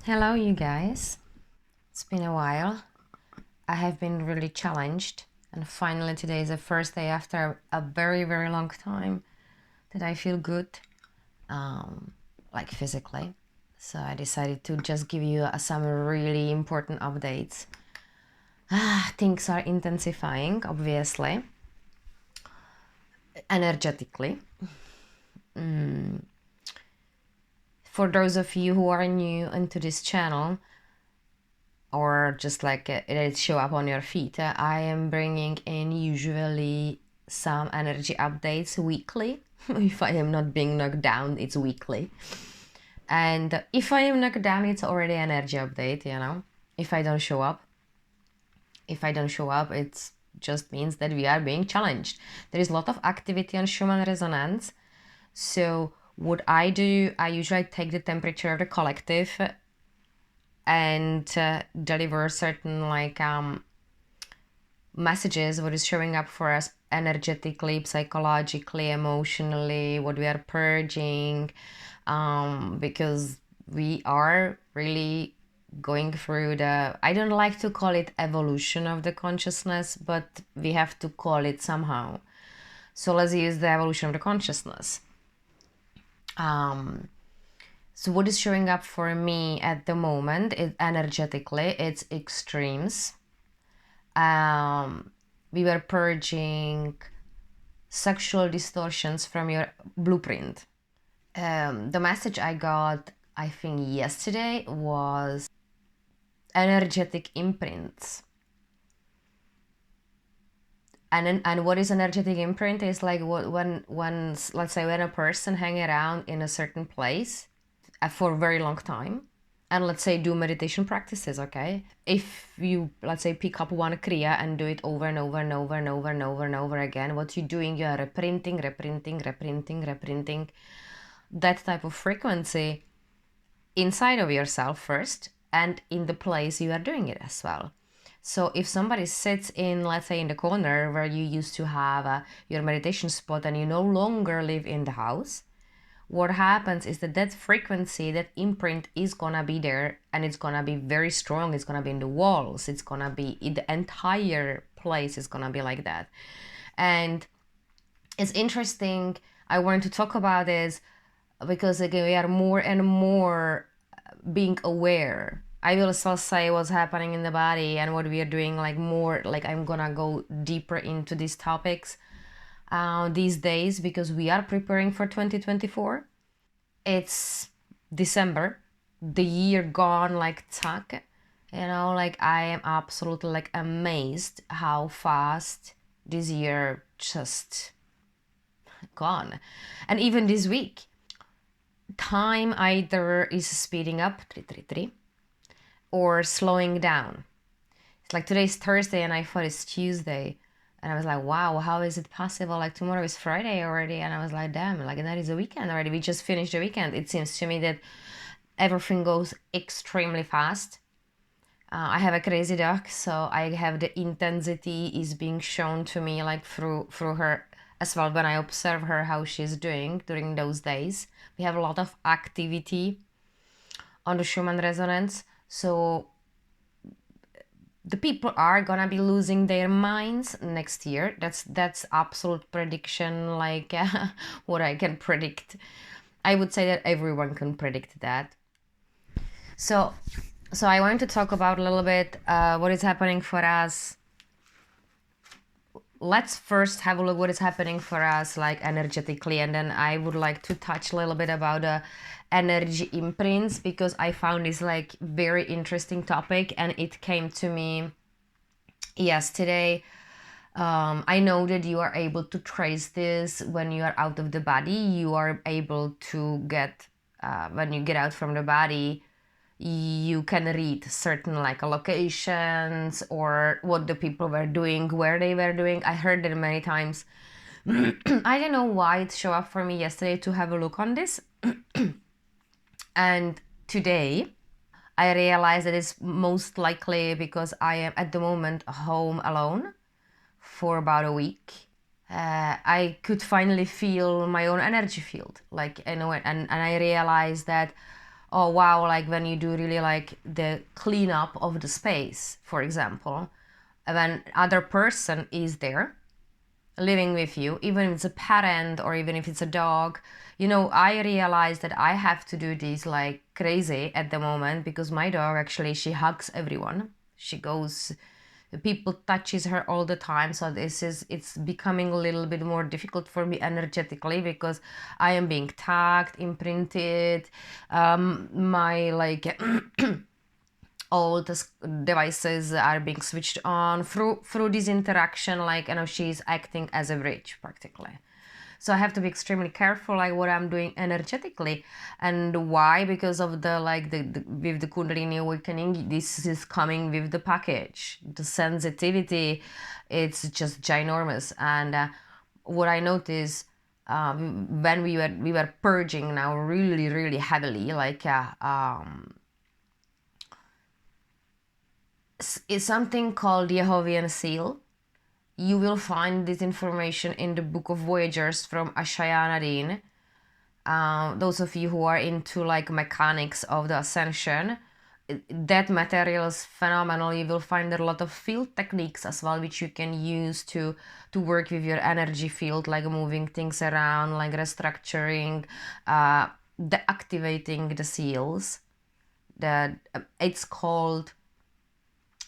Hello, you guys. It's been a while. I have been really challenged, and finally, today is the first day after a very, very long time that I feel good, um, like physically. So I decided to just give you some really important updates. Things are intensifying, obviously, energetically. For those of you who are new into this channel, or just like it show up on your feed, I am bringing in usually some energy updates weekly. If I am not being knocked down, it's weekly. And if I am knocked down, it's already an energy update, you know. If I don't show up, it just means that we are being challenged. There is a lot of activity on Schumann Resonance. So what I do, I usually take the temperature of the collective and deliver certain messages, what is showing up for us energetically, psychologically, emotionally, what we are purging, because we are really going through the, I don't like to call it evolution of the consciousness, but we have to call it somehow. So let's use the evolution of the consciousness. So what is showing up for me at the moment is energetically, it's extremes. We were purging sexual distortions from your blueprint. The message I got, I think, yesterday was energetic imprints. And what is energetic imprint is like when let's say when a person hang around in a certain place for a very long time, and let's say do meditation practices, okay? If you, let's say, pick up one kriya and do it over and over and over and over and over and over again, what you're doing, you are reprinting that type of frequency inside of yourself first and in the place you are doing it as well. So if somebody sits in, let's say, in the corner where you used to have your meditation spot and you no longer live in the house, what happens is that that frequency, that imprint is gonna be there, and it's gonna be very strong. It's gonna be in the walls. It's gonna be in the entire place. Is gonna be like that. And it's interesting. I wanted to talk about this because again, we are more and more being aware. I will still say what's happening in the body and what we are doing, like more, like I'm gonna go deeper into these topics these days because we are preparing for 2024. It's December, the year gone like tuck. You know, like I am absolutely like amazed how fast this year just gone. And even this week, time either is speeding up, 333, or slowing down. It's like today's Thursday and I thought it's Tuesday. And I was like, wow, how is it possible? Like tomorrow is Friday already. And I was like, damn, like that is a weekend already. We just finished the weekend. It seems to me that everything goes extremely fast. I have a crazy dog, so I have the intensity is being shown to me like through her as well when I observe her how she's doing during those days. We have a lot of activity on the Schumann Resonance, so the people are gonna be losing their minds next year. That's absolute prediction, like what I can predict. I would say that everyone can predict that. So I want to talk about a little bit what is happening for us. Let's first have a look what is happening for us like energetically, and then I would like to touch a little bit about energy imprints because I found this like very interesting topic and it came to me yesterday. I know that you are able to trace this when you are out of the body. You are able to get, when you get out from the body, you can read certain like locations or what the people were doing, where they were doing. I heard it many times. I don't know why it showed up for me yesterday to have a look on this. And today I realized that it's most likely because I am at the moment home alone for about a week. I could finally feel my own energy field, like, you know, and I realized that, oh wow, like when you do really like the cleanup of the space, for example, when other person is there living with you, even if it's a parent or even if it's a dog, you know, I realize that I have to do this like crazy at the moment because my dog actually, she hugs everyone. She goes, people touches her all the time, so it's becoming a little bit more difficult for me energetically because I am being tagged, imprinted, my like all the devices are being switched on through this interaction, like, you know, she's acting as a bridge practically. So I have to be extremely careful like what I'm doing energetically. And why? Because of the like the with the Kundalini awakening, this is coming with the package. The sensitivity, it's just ginormous. And what I noticed, when we were purging now really heavily, like is something called Jehovian Seal. You will find this information in the Book of Voyagers from Ashaya. Those of you who are into like mechanics of the ascension, that material is phenomenal. You will find a lot of field techniques as well, which you can use to work with your energy field, like moving things around, like restructuring, deactivating the seals. That it's called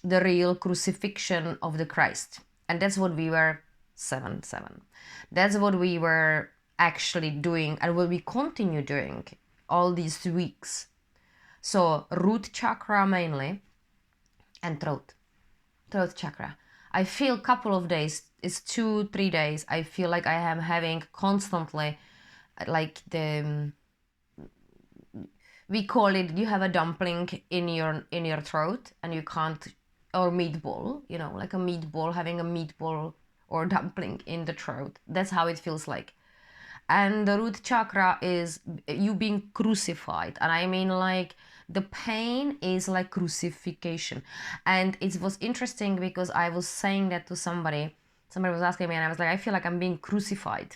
the real crucifixion of the Christ. And that's what we were, 7-7. That's what we were actually doing and what we continue doing all these weeks. So root chakra mainly and throat chakra. I feel couple of days, it's 2-3 days, I feel like I am having constantly like the, we call it, you have a dumpling in your throat and you can't, or meatball, you know, like a meatball, having a meatball or dumpling in the throat. That's how it feels like. And the root chakra is you being crucified, and I mean like the pain is like crucifixion. And it was interesting because I was saying that to somebody was asking me and I was like, I feel like I'm being crucified,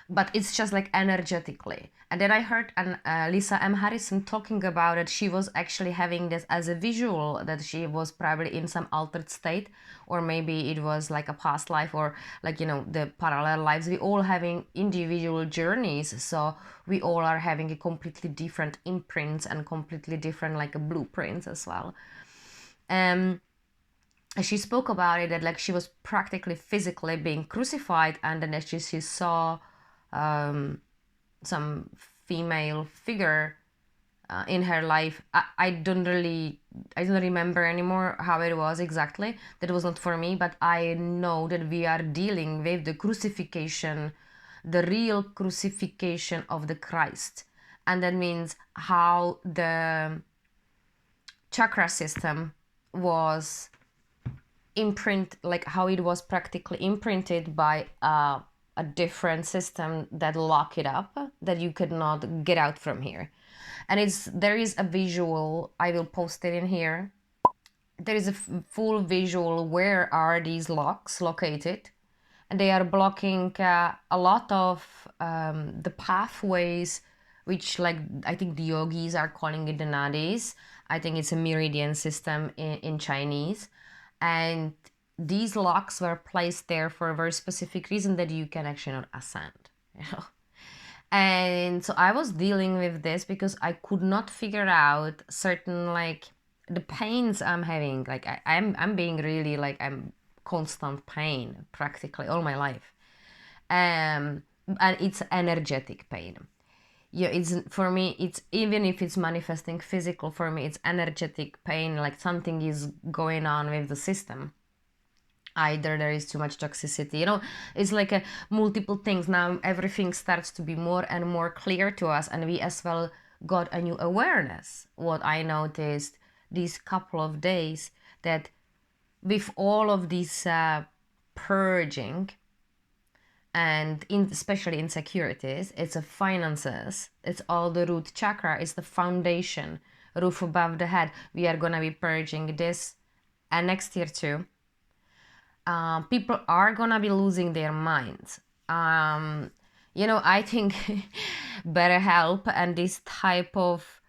but it's just like energetically. And then I heard Lisa M. Harrison talking about it. She was actually having this as a visual, that she was probably in some altered state, or maybe it was like a past life, or like, you know, the parallel lives. We all having individual journeys, so we all are having a completely different imprints and completely different like a blueprints as well. She spoke about it, that like she was practically physically being crucified, and then she saw some female figure in her life. I don't remember anymore how it was exactly. That was not for me, but I know that we are dealing with the crucifixion, the real crucifixion of the Christ. And that means how the chakra system was like how it was practically imprinted by a different system that lock it up, that you could not get out from here. And there is a visual, I will post it in here. There is a full visual where are these locks located, and they are blocking a lot of the pathways, which like I think the yogis are calling it the nadis. I think it's a meridian system in Chinese. And these locks were placed there for a very specific reason, that you can actually not ascend, you know. And so I was dealing with this because I could not figure out certain like the pains I'm having. Like I'm being really like, I'm constant pain practically all my life. And it's energetic pain. Yeah, it's for me, it's even if it's manifesting physical, for me it's energetic pain, like something is going on with the system. Either there is too much toxicity, you know, it's like a multiple things. Now everything starts to be more and more clear to us, and we as well got a new awareness. What I noticed these couple of days, that with all of this purging, and especially insecurities, it's a finances, it's all the root chakra, it's the foundation, roof above the head. We are gonna be purging this, and next year too. People are gonna be losing their minds. You know, I think BetterHelp and this type of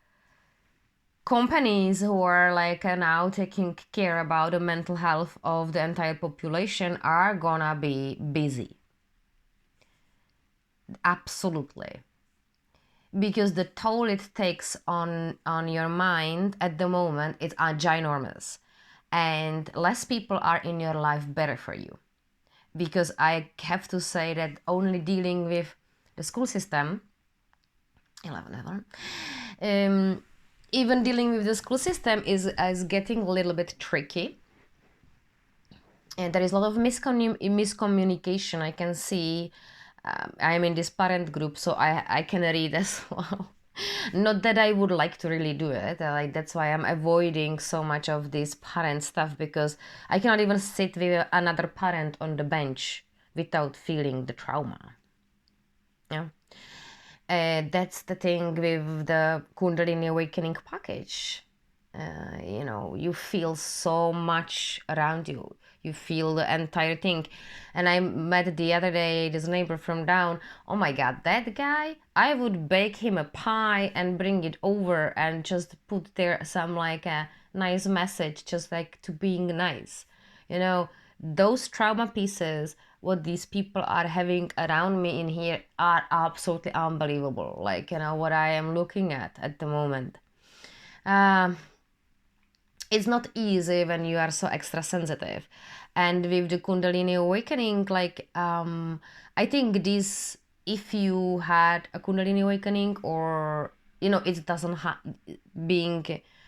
companies who are like now taking care about the mental health of the entire population are gonna be busy. Absolutely. Because the toll it takes on your mind at the moment is ginormous, and less people are in your life better for you. Because I have to say that only dealing with the school system 11 even dealing with the school system is getting a little bit tricky, and there is a lot of miscommunication. I can see. I'm in this parent group, so I can read as well. Not that I would like to really do it. Like that's why I'm avoiding so much of this parent stuff, because I cannot even sit with another parent on the bench without feeling the trauma. Yeah. That's the thing with the Kundalini Awakening package. You know, you feel so much around you. You feel the entire thing. And I met the other day this neighbor from down. Oh my God, that guy, I would bake him a pie and bring it over and just put there some like a nice message, just like to being nice. You know, those trauma pieces, what these people are having around me in here are absolutely unbelievable. Like, you know, what I am looking at the moment. Um, it's not easy when you are so extra sensitive, and with the Kundalini awakening, like I think this, if you had a Kundalini awakening, or you know, it doesn't being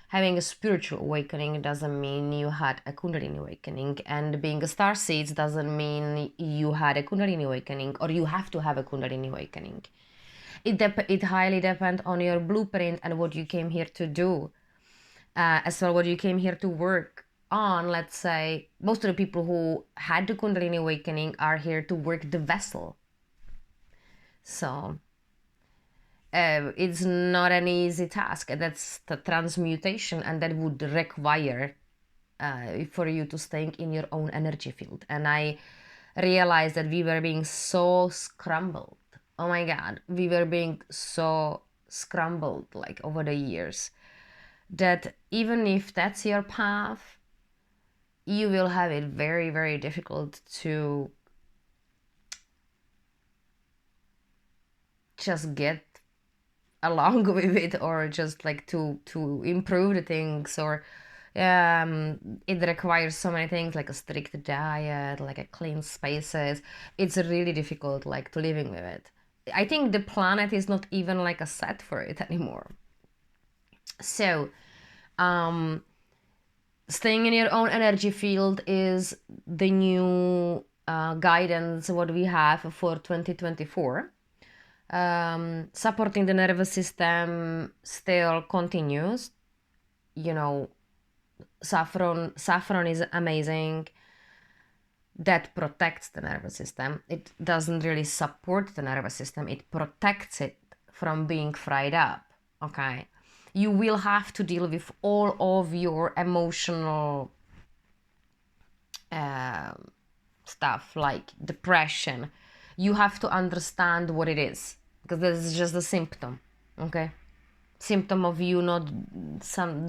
having a spiritual awakening doesn't mean you had a Kundalini awakening, and being a star seeds doesn't mean you had a Kundalini awakening, or you have to have a Kundalini awakening. It highly depends on your blueprint and what you came here to do, as well what you came here to work on. Let's say most of the people who had the Kundalini awakening are here to work the vessel. So it's not an easy task. That's the transmutation, and that would require for you to stay in your own energy field. And I realized that we were being so scrambled. Oh my God, we were being so scrambled like over the years, that even if that's your path, you will have it very, very difficult to just get along with it, or just like to improve the things, or it requires so many things, like a strict diet, like a clean spaces. It's really difficult like to living with it. I think the planet is not even like a set for it anymore. So staying in your own energy field is the new guidance what we have for 2024. Supporting the nervous system still continues. You know, saffron is amazing. That protects the nervous system. It doesn't really support the nervous system. It protects it from being fried up. Okay. You will have to deal with all of your emotional stuff like depression. You have to understand what it is, because this is just a symptom. Okay. Symptom of you not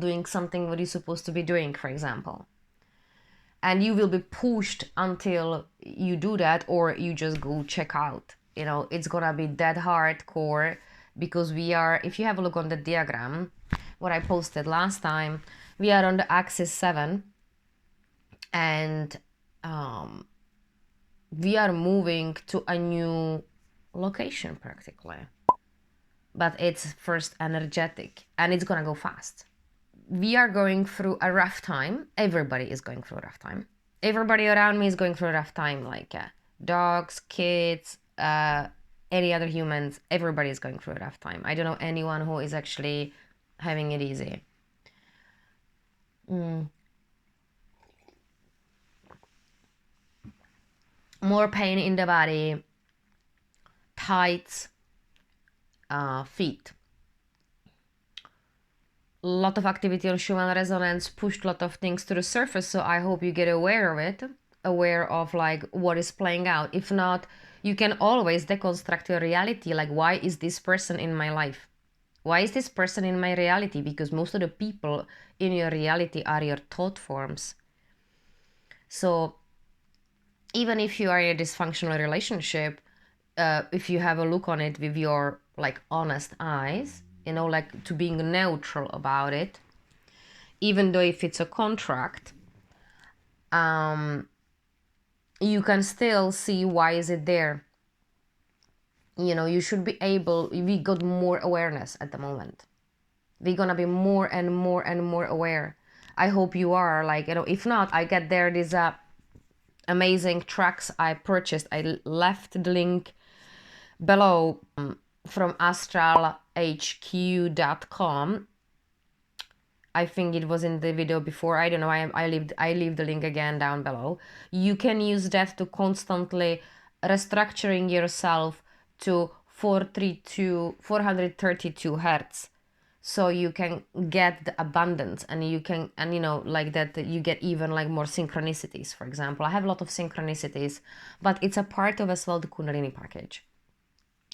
doing something what you're supposed to be doing, for example. And you will be pushed until you do that, or you just go check out. You know, it's gonna be that hardcore, because we are, if you have a look on the diagram what I posted last time, we are on the axis 7, and we are moving to a new location practically. But it's first energetic, and it's gonna go fast. We are going through a rough time. Everybody is going through a rough time. Everybody around me is going through a rough time, like dogs, kids, any other humans. Everybody is going through a rough time. I don't know anyone who is actually having it easy. More pain in the body, tight feet. Lot of activity on Schumann Resonance pushed a lot of things to the surface, so I hope you get aware of it, aware of like what is playing out. If not, You can always deconstruct your reality, like, why is this person in my life? Why is this person in my reality? Because most of the people in your reality are your thought forms. So even if you are in a dysfunctional relationship, if you have a look on it with your like honest eyes, you know, like to being neutral about it, even though if it's a contract, you can still see why is it there. You know, you should be able, we got more awareness at the moment. We're gonna be more and more and more aware. I hope you are, like, you know, if not, I get there these amazing tracks I purchased. I left the link below from astralhq.com. I think it was in the video before. I don't know. I leave the link again down below. You can use that to constantly restructuring yourself to 432 hertz. So you can get the abundance, and you can, and you know, like that you get even like more synchronicities. For example, I have a lot of synchronicities, but it's a part of as well the Kundalini package.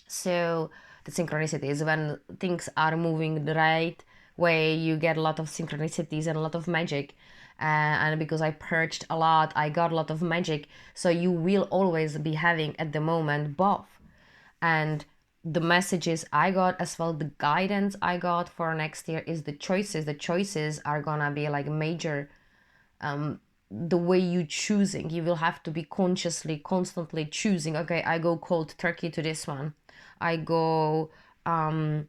So the synchronicities, when things are moving the right way, you get a lot of synchronicities and a lot of magic. And because I purged a lot, I got a lot of magic. So you will always be having at the moment both. And the messages I got as well, the guidance I got for next year is the choices. The choices are gonna be like major. The way you choosing, you will have to be consciously, constantly choosing. Okay, I go cold turkey to this one. I go, quiet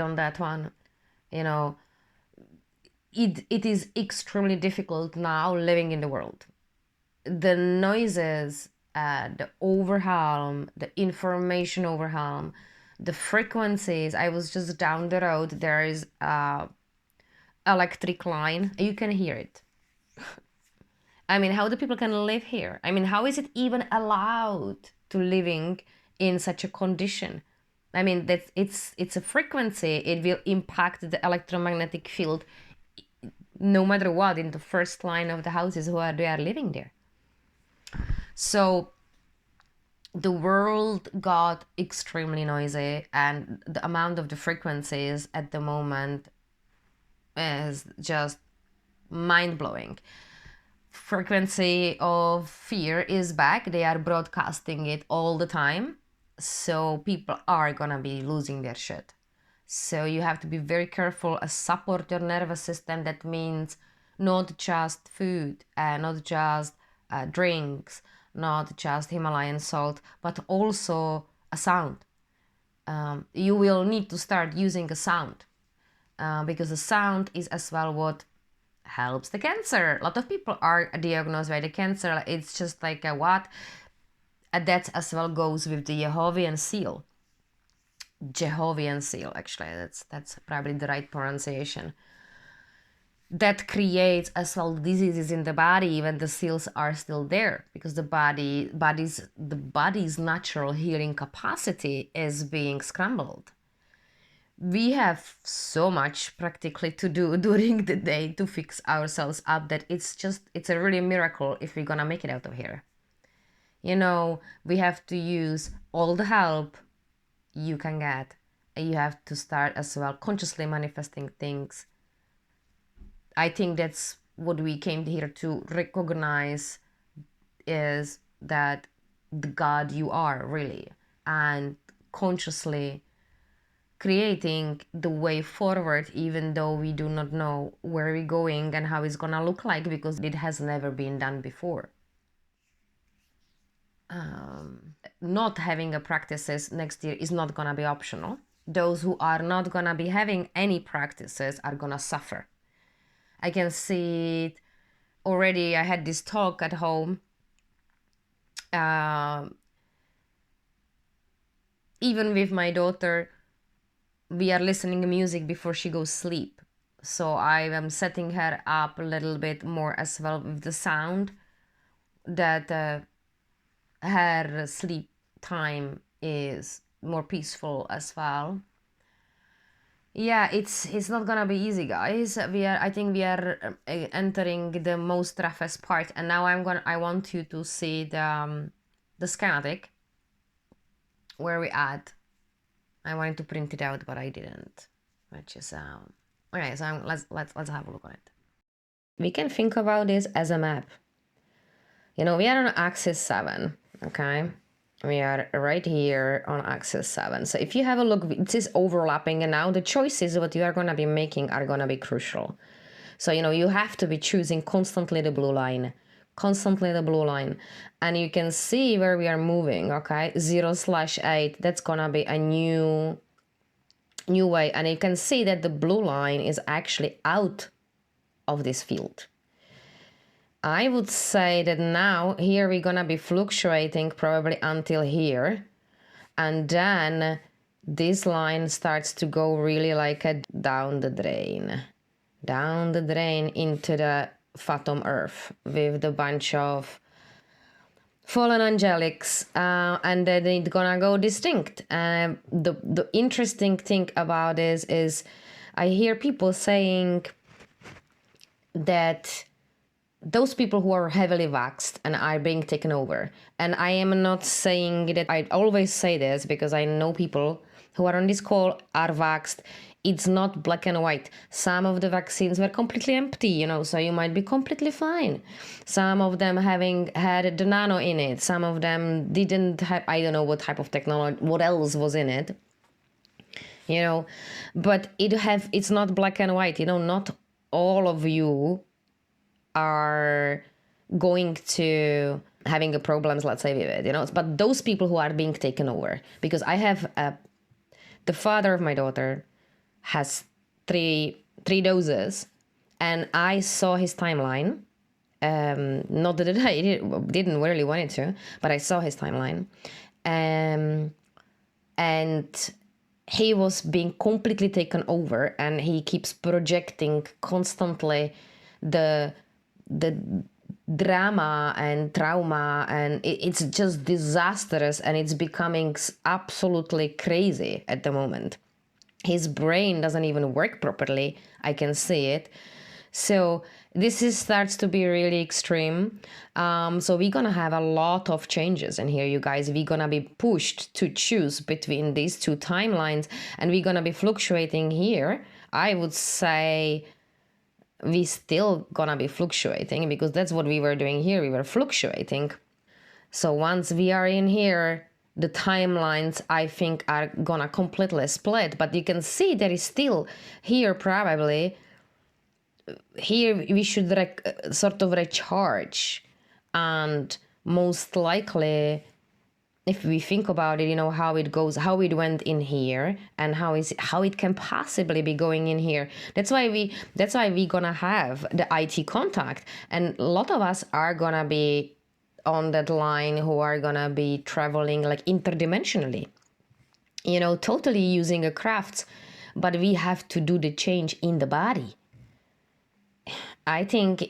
on that one. You know, it is extremely difficult now living in the world. The noises, the overwhelm, the information overwhelm, the frequencies. I was just down the road. There is a electric line. You can hear it. I mean, how do people can live here? I mean, how is it even allowed to living in such a condition? I mean, that it's a frequency. It will impact the electromagnetic field, no matter what, in the first line of the houses they are living there. So the world got extremely noisy, and the amount of the frequencies at the moment is just mind-blowing. Frequency of fear is back. They are broadcasting it all the time. So people are gonna be losing their shit. So you have to be very careful. Support your nervous system. That means not just food, not just drinks, not just Himalayan salt, but also a sound. You will need to start using a sound, because the sound is as well what helps the cancer. A lot of people are diagnosed by the cancer. It's just like a what? That as well goes with the Jehovian Seal. Jehovian Seal, actually, that's probably the right pronunciation. That creates as well diseases in the body even the seals are still there, because the body's natural healing capacity is being scrambled. We have so much practically to do during the day to fix ourselves up that it's a really miracle if we're gonna make it out of here. You know, we have to use all the help you can get. You have to start as well consciously manifesting things. I think that's what we came here to recognize, is that the God you are really, and consciously creating the way forward, even though we do not know where we're going and how it's gonna look like, because it has never been done before. Not having a practices next year is not gonna be optional. Those who are not gonna be having any practices are gonna suffer. I can see it already. I had this talk at home. Even with my daughter, we are listening to music before she goes sleep. So I am setting her up a little bit more as well with the sound, that her sleep time is more peaceful as well. Yeah, it's not gonna be easy, guys. I think we are entering the most roughest part, and now I want you to see the schematic where we add. I wanted to print it out, but I didn't, which is okay. So let's have a look on it. We can think about this as a map. You know, we are on axis 7, okay? We are right here on axis 7. So if you have a look, it is overlapping, and now the choices what you are going to be making are going to be crucial. So, you know, you have to be choosing constantly the blue line, and you can see where we are moving, okay? 0/8, that's going to be a new way, and you can see that the blue line is actually out of this field. I would say that now here we're gonna be fluctuating probably until here, and then this line starts to go really like a down the drain into the Phantom Earth with the bunch of fallen angelics, and then it's gonna go distinct. The interesting thing about this is I hear people saying that those people who are heavily vaxxed and are being taken over. And I am not saying that, I always say this because I know people who are on this call are vaxxed. It's not black and white. Some of the vaccines were completely empty, you know, so you might be completely fine. Some of them having had the nano in it. Some of them didn't have, I don't know what type of technology, what else was in it, you know, but it's not black and white, you know, not all of you are going to having a problems, let's say, with it, you know. But those people who are being taken over, because I have the father of my daughter has three doses, and I saw his timeline. Not that I didn't really want it to, but I saw his timeline, and he was being completely taken over, and he keeps projecting constantly the drama and trauma, and it's just disastrous, and it's becoming absolutely crazy at the moment. His brain doesn't even work properly. I can see it. So this starts to be really extreme. So we're gonna have a lot of changes in here, you guys. We're gonna be pushed to choose between these two timelines, and we're gonna be fluctuating here. I would say we still gonna be fluctuating, because that's what we were doing here. We were fluctuating. So once we are in here, the timelines, I think, are gonna completely split. But you can see there is still here, probably here we should sort of recharge, and most likely, if we think about it, you know, how it goes, how it went in here, and how it can possibly be going in here. That's why we gonna have the IT contact, and a lot of us are gonna be on that line who are gonna be traveling like interdimensionally, you know, totally using a craft, but we have to do the change in the body. I think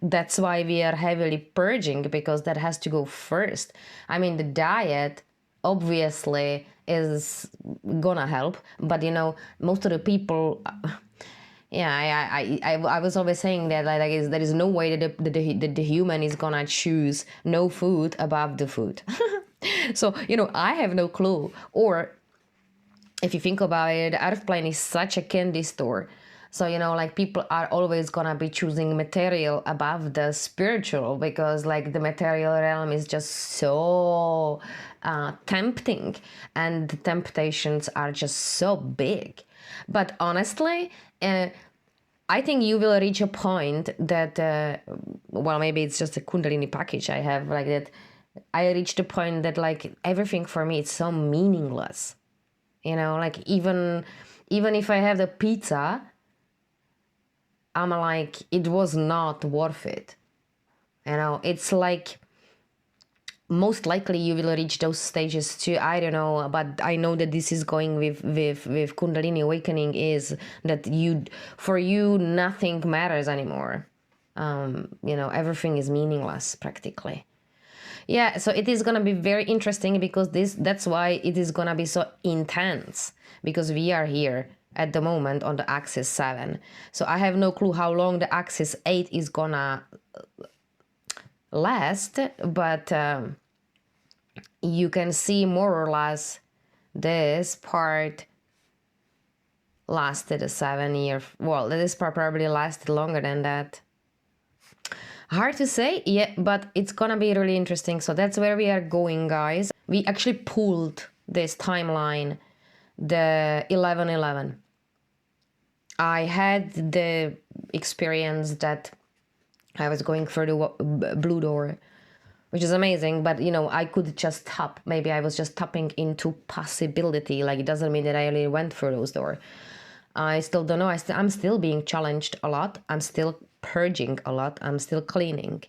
that's why we are heavily purging, because that has to go first. I mean, the diet obviously is gonna help, but you know, most of the people, yeah, I was always saying that like there is no way that the human is gonna choose no food above the food. So, you know, I have no clue. Or if you think about it, the Earth plane is such a candy store. So, you know, like people are always gonna be choosing material above the spiritual, because like the material realm is just so tempting, and the temptations are just so big. But honestly, I think you will reach a point that, well, maybe it's just a Kundalini package I have, like that. I reached a point that like everything for me, it's so meaningless. You know, like even if I have the pizza, I'm like, it was not worth it. You know, it's like most likely you will reach those stages too. I don't know, but I know that this is going with Kundalini awakening, is that for you nothing matters anymore. You know, everything is meaningless practically. Yeah, so it is gonna be very interesting, because that's why it is gonna be so intense, because we are here at the moment on the axis 7. So I have no clue how long the axis 8 is gonna last, but you can see more or less this part lasted a 7 year. Well, this part probably lasted longer than that. Hard to say, yeah, but it's gonna be really interesting. So that's where we are going, guys. We actually pulled this timeline, the 11/11. I had the experience that I was going through the blue door, which is amazing, but I could just tap. Maybe I was just tapping into possibility. Like, it doesn't mean that I really went through those doors. I still don't know. I'm still being challenged a lot. I'm still purging a lot. I'm still cleaning.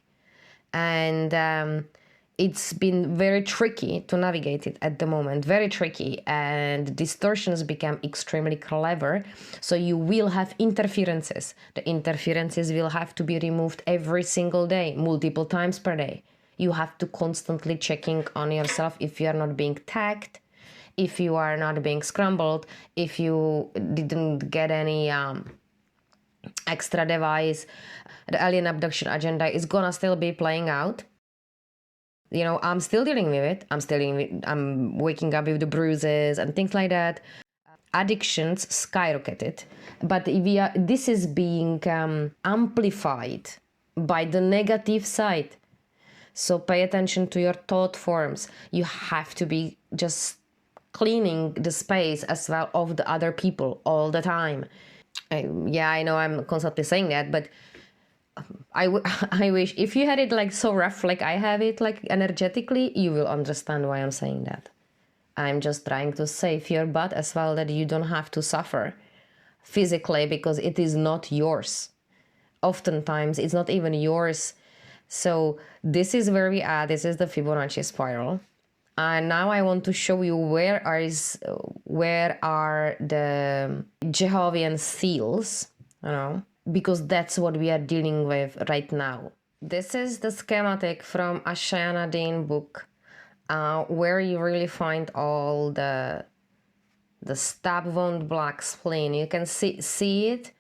And it's been very tricky to navigate it at the moment. Very tricky. And distortions become extremely clever. So you will have interferences. The interferences will have to be removed every single day, multiple times per day. You have to constantly checking on yourself if you are not being tagged, if you are not being scrambled, if you didn't get any extra device. The alien abduction agenda is gonna still be playing out. I'm still dealing with it. I'm waking up with the bruises and things like that. Addictions skyrocketed, but this is being amplified by the negative side. So pay attention to your thought forms. You have to be just cleaning the space as well of the other people all the time. I know I'm constantly saying that, but I wish if you had it like so rough like I have it, like energetically, you will understand why I'm saying that. I'm just trying to save your butt as well, that you don't have to suffer physically, because it is not yours. Oftentimes it's not even yours. So this is where we are. This is the Fibonacci spiral. And now I want to show you where are the Jehovian Seals, because that's what we are dealing with right now. This is the schematic from Ashayana Dean book, where you really find all the stab wound black spleen. You can see it,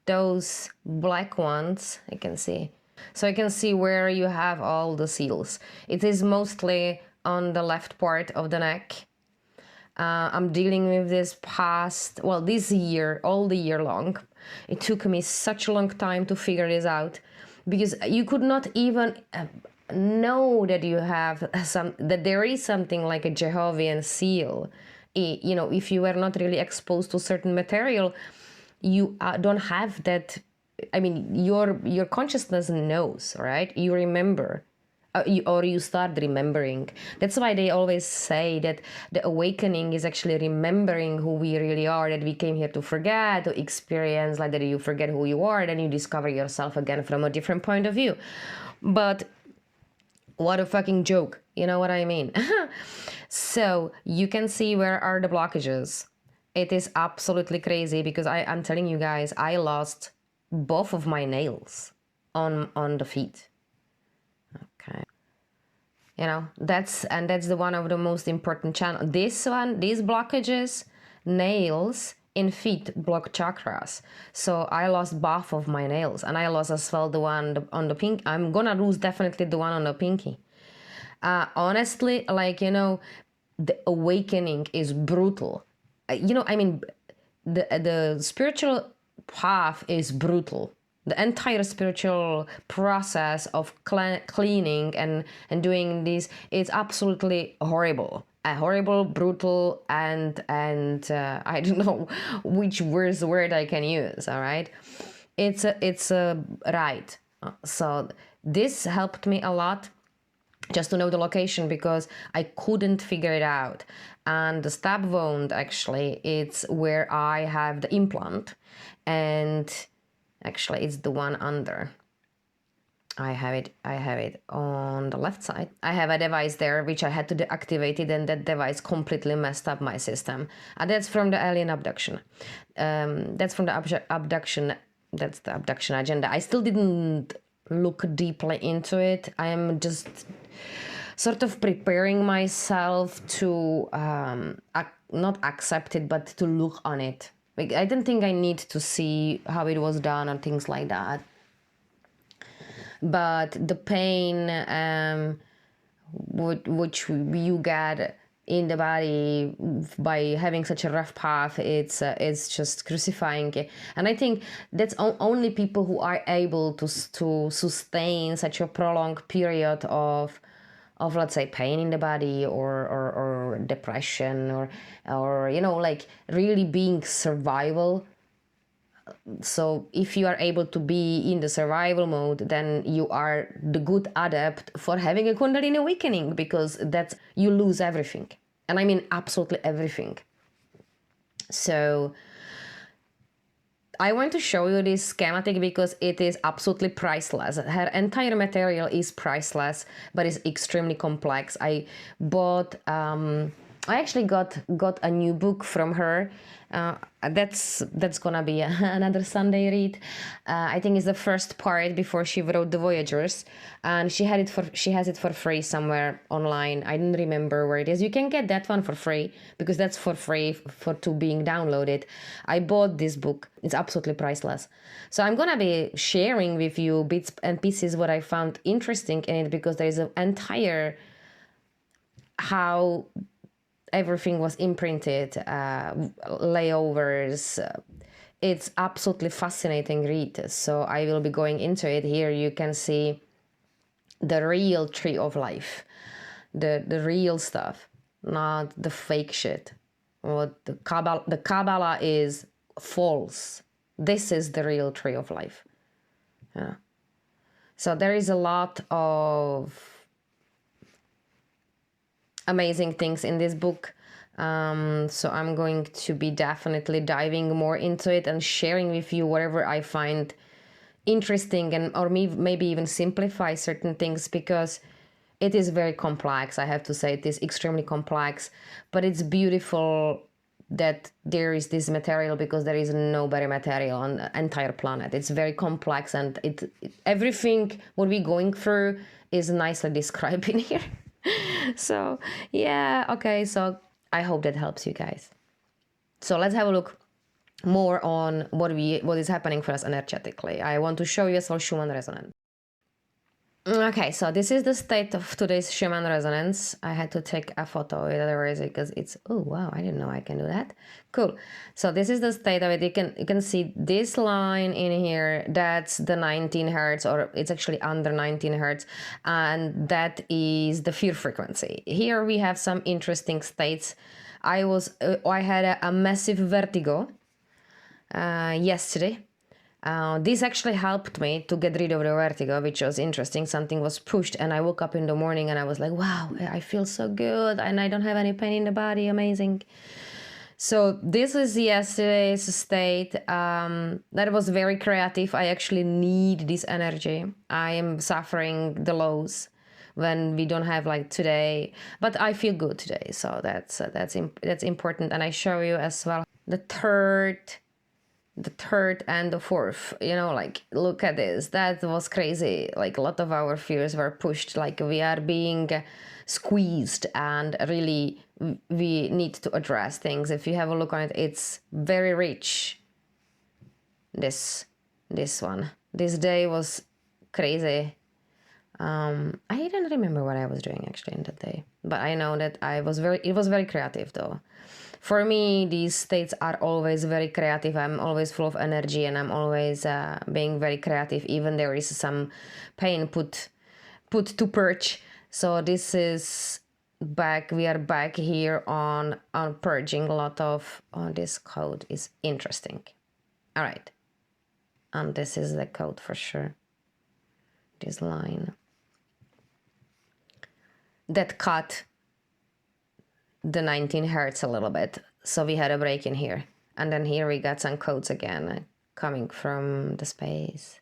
those black ones, you can see. So you can see where you have all the seals. It is mostly on the left part of the neck. I'm dealing with this this year, all the year long. It took me such a long time to figure this out, because you could not even know that you have that there is something like a Jehovian seal. If you were not really exposed to certain material, you don't have that. I mean, your consciousness knows, right? You remember. Or you start remembering. That's why they always say that the awakening is actually remembering who we really are, that we came here to forget, to experience, like that you forget who you are, then you discover yourself again from a different point of view. But what a fucking joke, you know what I mean? So you can see where are the blockages. It is absolutely crazy, because I'm telling you guys, I lost both of my nails on the feet. Okay. That's the one of the most important channel. These blockages, nails in feet block chakras. So I lost both of my nails, and I lost as well the one on the pink. I'm gonna lose definitely the one on the pinky. Honestly, the awakening is brutal. The spiritual path is brutal. The entire spiritual process of cleaning and doing this is absolutely horrible. Horrible, brutal, and I don't know which worst word I can use. All right, it's a right. So this helped me a lot, just to know the location, because I couldn't figure it out. And the stab wound, actually, it's where I have the implant, and actually it's the one under. I have it on the left side. I have a device there which I had to deactivate it, and that device completely messed up my system. And that's from the alien abduction. That's from the abduction. That's the abduction agenda. I still didn't look deeply into it. I am just sort of preparing myself to not accept it, but to look on it. Like, I don't think I need to see how it was done or things like that. But the pain which you get in the body by having such a rough path, it's just crucifying. And I think that's only people who are able to sustain such a prolonged period of let's say pain in the body, or depression, or you know, like really being survival. So if you are able to be in the survival mode, then you are the good adept for having a Kundalini awakening, because that's, you lose everything. And I mean absolutely everything. So I want to show you this schematic because it is absolutely priceless. Her entire material is priceless, but it's extremely complex. I bought, I actually got a new book from her. That's gonna be another Sunday read. I think it's the first part before she wrote the Voyagers, and she has it for free somewhere online. I don't remember where it is. You can get that one for free because that's for free to being downloaded. I bought this book. It's absolutely priceless. So I'm gonna be sharing with you bits and pieces what I found interesting in it, because there is an entire how everything was imprinted, layovers. It's absolutely fascinating read. So I will be going into it. Here you can see the real tree of life, the real stuff, not the fake shit. What the Kabbalah is false. This is the real tree of life. Yeah. So there is a lot of amazing things in this book. So I'm going to be definitely diving more into it and sharing with you whatever I find interesting, and or maybe even simplify certain things, because it is very complex. I have to say it is extremely complex, but it's beautiful that there is this material, because there is no better material on the entire planet. It's very complex, and everything what we're going through is nicely described in here. So yeah, okay, so I hope that helps you guys. So let's have a look more on what is happening for us energetically. I want to show you as well Schumann Resonance. Okay, so this is the state of today's Schumann Resonance. I had to take a photo of it, otherwise, because it's, oh wow, I didn't know I can do that. Cool. So this is the state of it. You can see this line in here. That's the 19 hertz, or it's actually under 19 hertz, and that is the fear frequency. Here we have some interesting states. I had a massive vertigo yesterday. This actually helped me to get rid of the vertigo, which was interesting. Something was pushed, and I woke up in the morning and I was like, wow, I feel so good and I don't have any pain in the body. Amazing. So this is yesterday's state. That was very creative. I actually need this energy. I am suffering the lows when we don't have like today, but I feel good today. So that's important. And I show you as well the third and the fourth, you know, like, look at this. That was crazy. Like, a lot of our fears were pushed, like we are being squeezed, and really we need to address things. If you have a look on it, it's very rich. This one, this day was crazy. I don't remember what I was doing actually in that day, but I know that it was very creative though. For me, these states are always very creative. I'm always full of energy, and I'm always being very creative, even there is some pain put to purge. So this is back. We are back here on purging. A lot of this code is interesting. All right, and this is the code for sure. This line that cut the 19 hertz a little bit, so we had a break in here, and then here we got some codes again coming from the space.